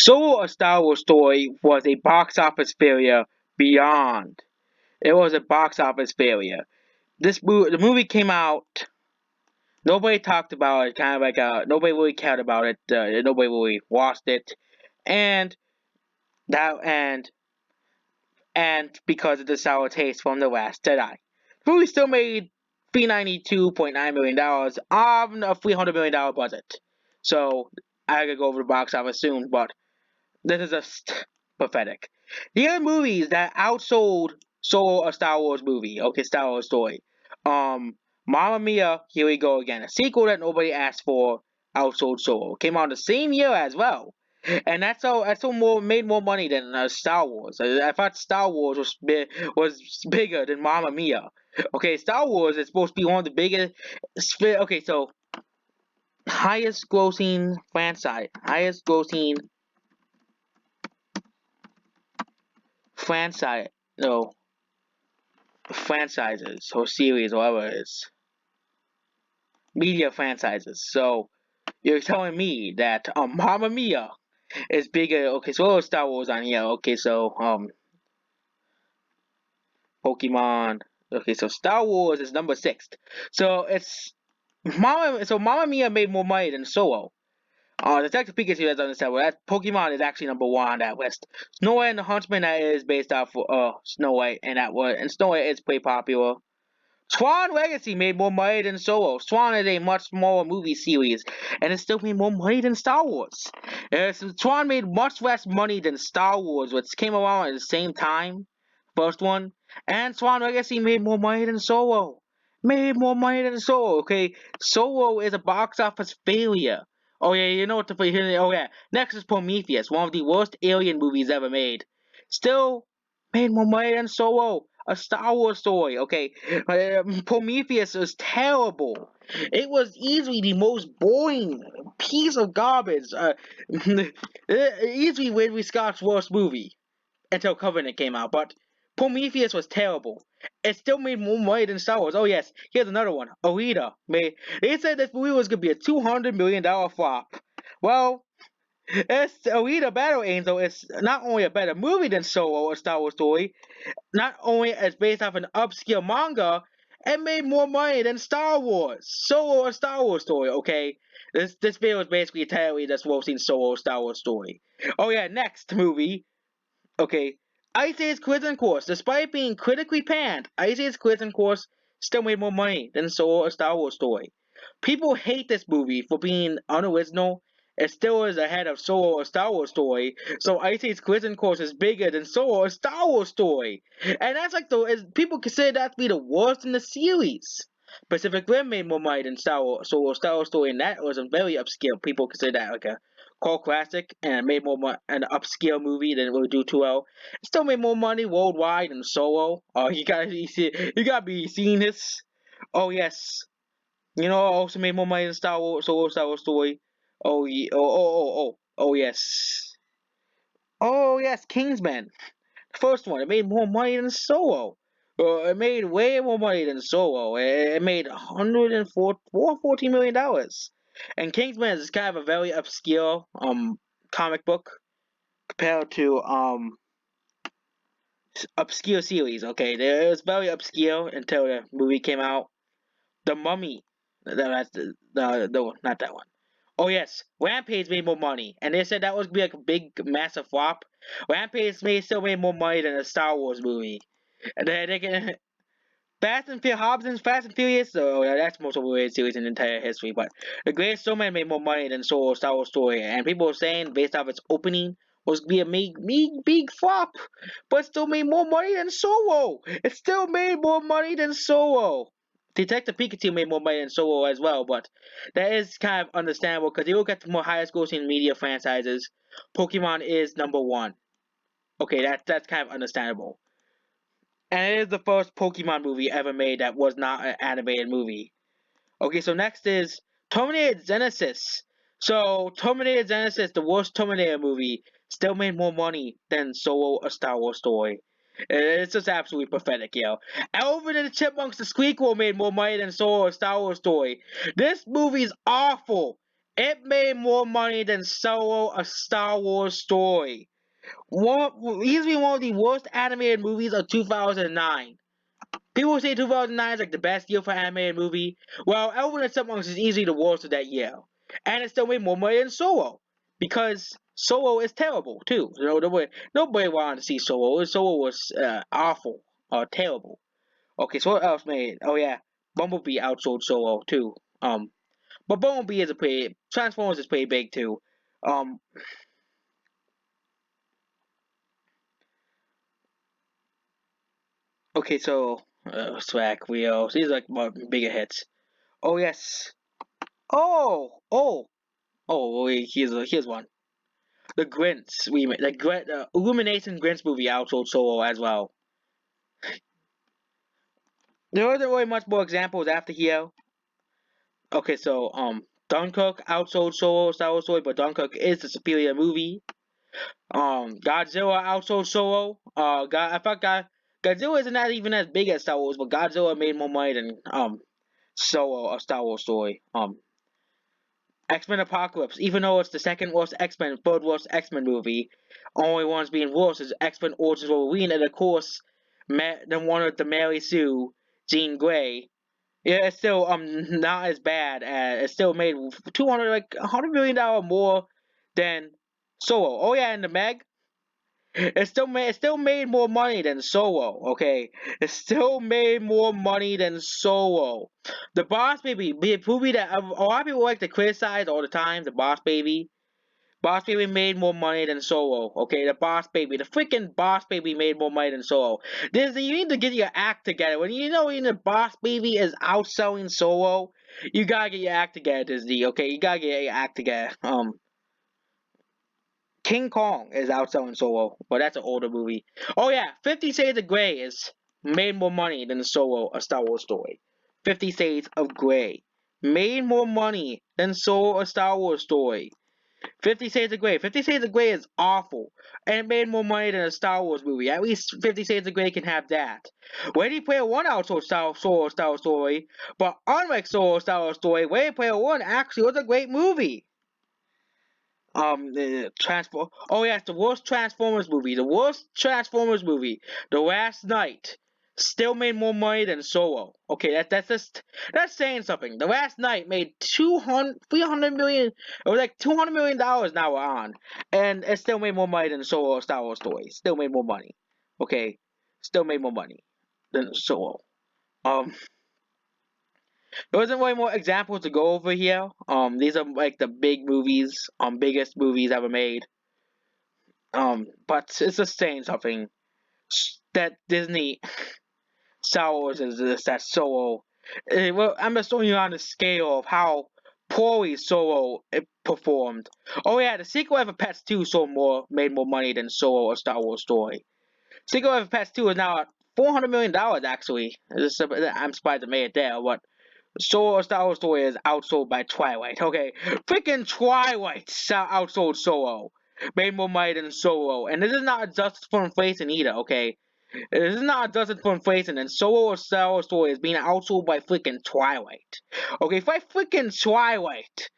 Solo: A Star Wars Story was a box office failure beyond. It was a box office failure. The movie came out. Nobody talked about it. Kind of like nobody really cared about it. Nobody really watched it, and that and because of the sour taste from The Last Jedi, the movie still made $392.9 million on a $300 million budget. So I gotta go over the box office soon, but this is just pathetic. The other movies that outsold Solo: A Star Wars movie, okay, Star Wars story. Mamma Mia, Here We Go Again, a sequel that nobody asked for, outsold Solo. Came out the same year as well, and that's so more made more money than Star Wars. I thought Star Wars was bigger than Mamma Mia. Okay, Star Wars is supposed to be one of the biggest. Okay, so highest grossing franchise, no, franchises or series or whatever it is, media franchises. So you're telling me that Mamma Mia is bigger? Okay, so Star Wars on here. Okay, so Pokemon. Okay, so Star Wars is number six. So it's Mamma Mia made more money than Solo. Detective Pikachu has understand well that Pokemon is actually number one on that list. Snow White and the Huntsman that is based off Snow White and Snow White is pretty popular. Swan Legacy made more money than Solo. Swan is a much smaller movie series, and it still made more money than Star Wars. Swan made much less money than Star Wars, which came around at the same time, first one, and Swan Legacy made more money than Solo. Made more money than Solo. Okay, Solo is a box office failure. Oh yeah, you know what the oh yeah. Next is Prometheus, one of the worst alien movies ever made. Still made more money than Solo, a Star Wars story. Okay, Prometheus is terrible. It was easily the most boring piece of garbage. Easily Ridley Scott's worst movie until Covenant came out, but Prometheus was terrible. It still made more money than Star Wars. Oh yes, here's another one. Alita. They said this movie was gonna be a $200 million flop. Well, it's Alita Battle Angel is not only a better movie than Solo, a Star Wars story, not only is based off an obscure manga, it made more money than Star Wars. Solo, a Star Wars story, okay? This video is basically entirely just roasting Solo, Star Wars story. Oh yeah, next movie. Okay, Ice Age Quiz and Course. Despite being critically panned, Ice Age Quiz and Course still made more money than Solo, a Star Wars story. People hate this movie for being unoriginal. It still is ahead of Solo, a Star Wars story. So Ice Age Quiz and Course is bigger than Solo, a Star Wars story. And that's like people consider that to be the worst in the series. Pacific Rim made more money than Star Wars, Solo, Star Wars story, and that was a very obscure. People consider that like a cult classic and made more money, an upscale movie than it would do too well. It still made more money worldwide than Solo. Oh, you gotta be seeing this. Oh yes, you know, also made more money than Star Wars, Solo, Star Wars story. Oh, oh yes. Oh yes, Kingsman. The first one, it made more money than Solo. It made way more money than Solo. It made $114 million. And Kingsman is kind of a very obscure comic book compared to obscure series. Okay, it was very obscure until the movie came out. The Mummy. That's not that one. Oh yes, Rampage made more money, and they said that was gonna be like a big, massive flop. Rampage still made more money than a Star Wars movie. And they can Fast and Furious, Hobbs Fast and Furious. So yeah, that's the most overrated series in entire history. But The Greatest Showman made more money than Solo: Star Wars Story, and people were saying based off its opening was gonna be a big flop, but still made more money than Solo. It still made more money than Solo. Detective Pikachu made more money than Solo as well, but that is kind of understandable because you look at the more highest grossing media franchises, Pokemon is number one. Okay, that's kind of understandable. And it is the first Pokemon movie ever made that was not an animated movie. Okay, so next is Terminator Genesis. So Terminator Genesis, the worst Terminator movie, still made more money than Solo: A Star Wars Story. It's just absolutely pathetic, yo. Alvin and the Chipmunks, the Squeakquel made more money than Solo: A Star Wars Story. This movie is awful. It made more money than Solo: A Star Wars Story. Easily one of the worst animated movies of 2009. People say 2009 is like the best year for animated movie. Well, Alvin and Chipmunks is easily the worst of that year, and it still made more money than Solo because Solo is terrible too. Nobody wanted to see Solo. Solo was awful or terrible. Okay, so what else made? Oh yeah, Bumblebee outsold Solo too. But Bumblebee is a pretty Transformers is pretty big too. Um, okay, so Swag Wheels. These are like more bigger hits. Oh yes. Oh, wait, here's one. The Grinch remake, the Illumination Grinch movie outsold Solo as well. There wasn't really much more examples after here. Okay, so Dunkirk outsold Solo, Star Wars Story, but Dunkirk is the superior movie. Godzilla outsold Solo. I thought Godzilla isn't that even as big as Star Wars, but Godzilla made more money than Solo, a Star Wars Story. X-Men Apocalypse, even though it's the second worst X-Men, third worst X-Men movie, only one's being worse is X-Men Origins Wolverine, and of course, the one with the Mary Sue, Jean Grey. Yeah, it's still not as bad as it still made 100 million more than Solo. Oh yeah, and the Meg, it still made more money than Solo. Okay, it still made more money than Solo. The Boss Baby, the movie that a lot of people like to criticize all the time. The Boss Baby. Boss Baby made more money than Solo. Okay, the Boss Baby, the freaking Boss Baby made more money than Solo. Disney, you need to get your act together. When the Boss Baby is outselling Solo, you gotta get your act together, Disney. Okay, you gotta get your act together. King Kong is outselling Solo, but that's an older movie. Oh yeah, 50 Shades of Grey is made more money than Solo: A Star Wars Story. 50 Shades of Grey made more money than Solo: A Star Wars Story. 50 Shades of Grey. 50 Shades of Grey is awful, and it made more money than a Star Wars movie. At least 50 Shades of Grey can have that. Ready Player One outsold Solo: Star Wars Story, but unlike Solo: Star Wars Story, Ready Player One actually was a great movie. The Transform. Oh yes, the worst Transformers movie. The worst Transformers movie. The Last Night still made more money than Solo. Okay, that's saying something. The Last Night made 300 million. It was like $200 million now on, and it still made more money than Solo: Star Wars Story. Still made more money. Okay, still made more money than Solo. Um, there wasn't way more examples to go over here. These are like the big movies, biggest movies ever made. But it's just saying something that Disney Star Wars is this that Solo. Well, I'm just showing you on the scale of how poorly Solo performed. Oh yeah, the sequel of Pets 2 made more money than Solo: A Star Wars Story. Sequel of Pets 2 is now at $400 million actually. I'm surprised they made it there, but Star Wars Story is outsold by Twilight. Okay, freaking Twilight outsold Solo. Made more money than Solo, and this is not adjusted for inflation either. Okay, this is not adjusted for inflation, and Solo: Star Wars Story is being outsold by freaking Twilight. Okay, by freaking Twilight.